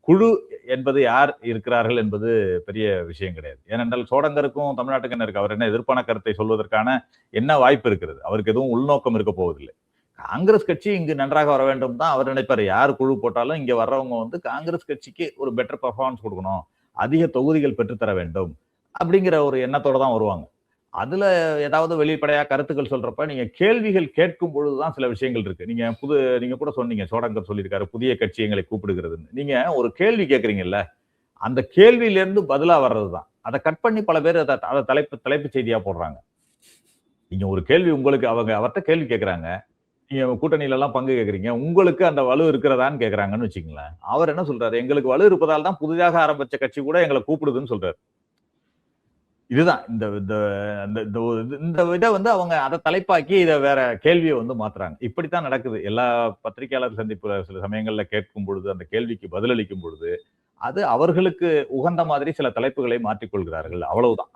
குழு என்பது யார் இருக்கிறார்கள் என்பது பெரிய விஷயம் கிடையாது. ஏனென்றால் சோடங்கருக்கும் தமிழ்நாட்டுக்கு என்ன இருக்கு? அவர் என்ன எதிர்ப்பான கருத்தை சொல்வதற்கான என்ன வாய்ப்பு இருக்கிறது? அவருக்கு எதுவும் உள்நோக்கம் இருக்க போவதில்லை. காங்கிரஸ் கட்சி இங்கு நன்றாக வர வேண்டும் தான் அவர் நினைப்பாரு. யார் குழு போட்டாலும் இங்க வர்றவங்க வந்து காங்கிரஸ் கட்சிக்கு ஒரு பெட்டர் பெர்ஃபார்மன்ஸ் குடுக்கணும். அதிக தொகுதிகள் பெற்றுத் தர வேண்டும். அப்படிங்கிற ஒரு எண்ணத்தோட தான் வருவாங்க. அதுல ஏதாவது வெளிப்படையா கருத்துக்கள் சொல்றப்ப, நீங்க கேள்விகள் கேட்கும் பொழுது தான் சில விஷயங்கள் இருக்கு. நீங்க கூட சொன்னீங்க. சோடங்கர் சொல்லியிருக்காரு, புதிய கட்சி எங்களை கூப்பிடுகிறதுன்னு. நீங்க ஒரு கேள்வி கேட்கிறீங்கல்ல, அந்த கேள்வியிலிருந்து பதிலா வர்றது தான். அத கட் பண்ணி பல பேர் அத தலைப்புச் செய்தியா போடுறாங்க. நீங்க ஒரு கேள்வி உங்களுக்கு அவர்ட்ட கேள்வி கேட்கிறாங்க. நீங்க கூட்டணியில எல்லாம் பங்கு கேட்கிறீங்க. உங்களுக்கு அந்த வலு இருக்கிறதான்னு கேட்கிறாங்கன்னு வச்சுக்கங்களேன். அவர் என்ன சொல்றாரு? எங்களுக்கு வலு இருப்பதால் தான் புதிதாக ஆரம்பிச்ச கட்சி கூட எங்கள கூப்பிடுதுன்னு சொல்றாரு. இதுதான் இந்த இந்த இந்த இந்த ஒரு இந்த இத வந்து அவங்க அத தலைப்பாக்கி இத வேற கேள்விய வந்து மாத்துறாங்க. இப்படித்தான் நடக்குது. எல்லா பத்திரிகையாளர் சந்திப்புல சில சமயங்கள்ல கேட்கும் பொழுது, அந்த கேள்விக்கு பதிலளிக்கும் பொழுது, அது அவர்களுக்கு உகந்த மாதிரி சில தலைப்புகளை மாற்றிக் கொள்கிறார்கள். அவ்வளவுதான்.